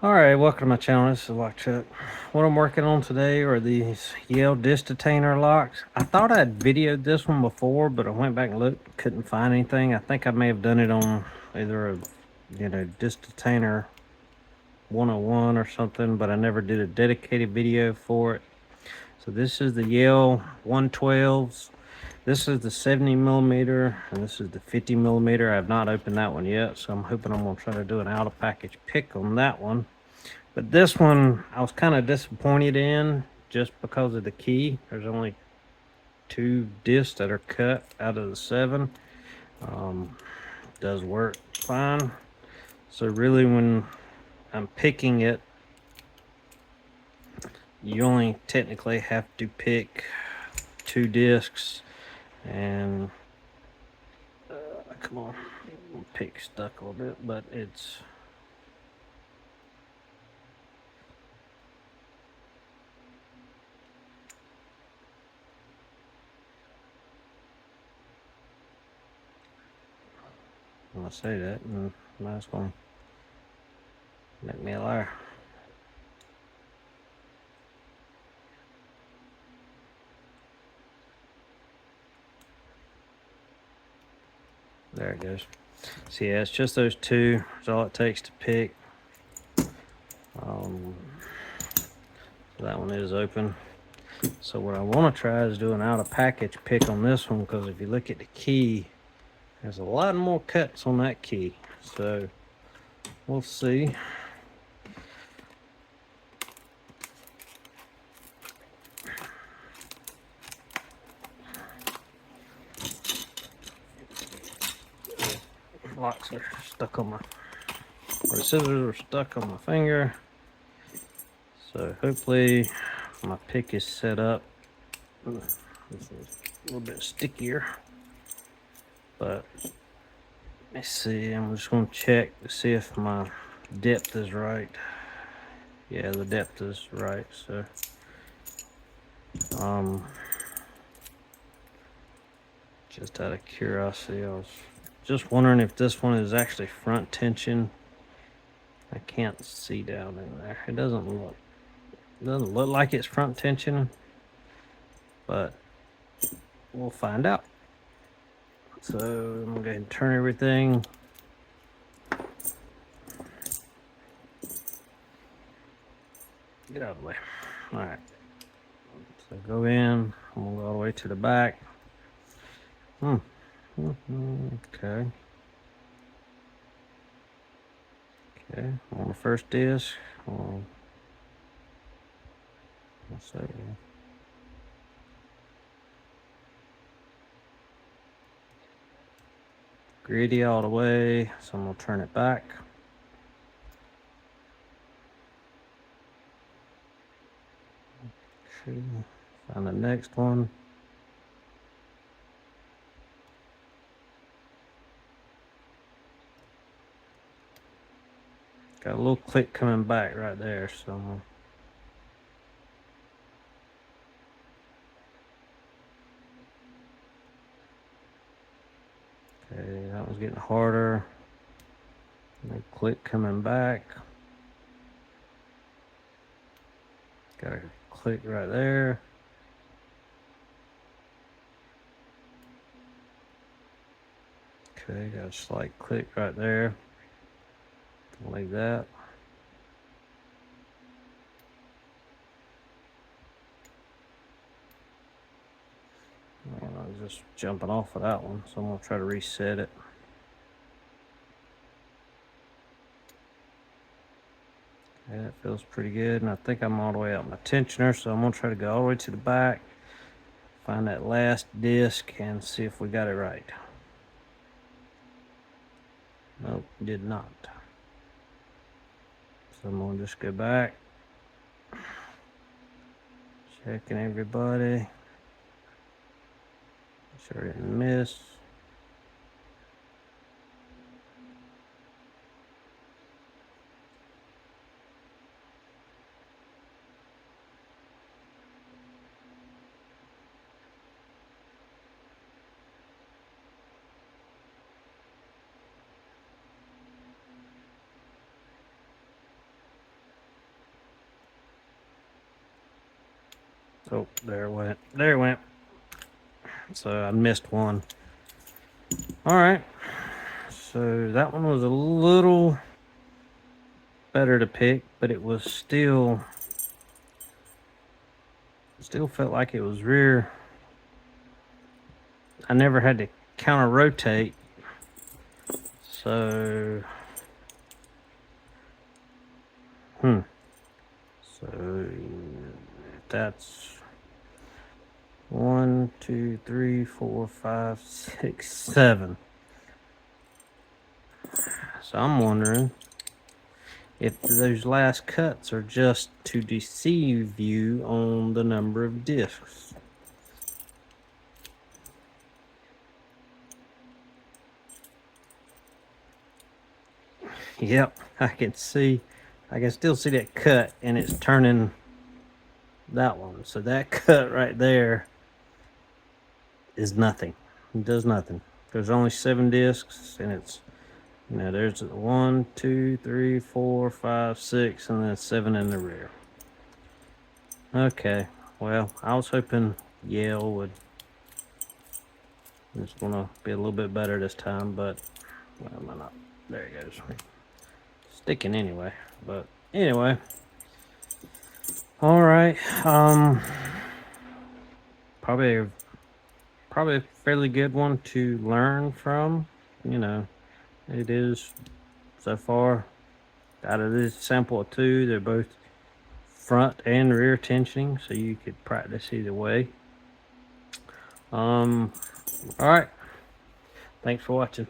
Alright, welcome to my channel. This is Lock Chuck. What I'm working on today are these Yale Detainer locks. I thought I'd videoed this one before, but I went back and looked, couldn't find anything. I think I may have done it on either a Detainer 101 or something, but I never did a dedicated video for it. So this is the Yale 112s. This is the 70 millimeter, and this is the 50 millimeter. I have not opened that one yet, so I'm hoping I'm gonna try to do an out of package pick on that one. But this one I was kind of disappointed in just because of the key. There's only 2 discs that are cut out of the 7. Does work fine. So really when I'm picking it, you only technically have to pick 2 discs. And come on, pick stuck a little bit, but it's when I say that, and that's gonna make me a liar. There it goes. So yeah, it's just those 2. That's all it takes to pick. So that one is open. So what I want to try is do an out of package pick on this one, because if you look at the key, there's a lot more cuts on that key. So we'll see. Locks are stuck on my, or the scissors are stuck on my finger. So hopefully my pick is set up. This is a little bit stickier, but let's see. I'm just going to check to see if my depth is right. Yeah, the depth is right. So just out of curiosity, I was just wondering if this one is actually front tension. I can't see down in there. It doesn't look like it's front tension, but we'll find out. So I'm gonna go ahead and turn everything. Get out of the way. All right. So go in. I'm gonna go all the way to the back. Okay. Okay. On the first disc. Let's see. Gritty all the way. So I'm gonna turn it back. Okay. Find the next one. Got a little click coming back right there, so okay, that one's getting harder. No click coming back. Got a click right there. Okay, got a slight click right there. Like that. And I was just jumping off of that one, so I'm gonna try to reset it. Okay, that feels pretty good, and I think I'm all the way out my tensioner, so I'm gonna try to go all the way to the back, find that last disc, and see if we got it right. Nope, did not. So I'm gonna just go back, checking everybody. Sure didn't miss. Oh, there it went. There it went. So I missed one. All right. So that one was a little better to pick, but it was still felt like it was rear. I never had to counter rotate. So so that's 1, 2, 3, 4, 5, 6, 7. So I'm wondering if those last cuts are just to deceive you on the number of discs. Yep, I can still see that cut, and it's turning that one. So that cut right there is nothing. It does nothing. There's only 7 discs, and it's, there's 1, 2, 3, 4, 5, 6, and then 7 in the rear. Okay, well, I was hoping Yale would. It's gonna be a little bit better this time, but well, not. There it goes. Sticking anyway, but anyway. All right. Probably a fairly good one to learn from. It is so far out of this sample of 2. They're both front and rear tensioning, so you could practice either way. All right. Thanks for watching.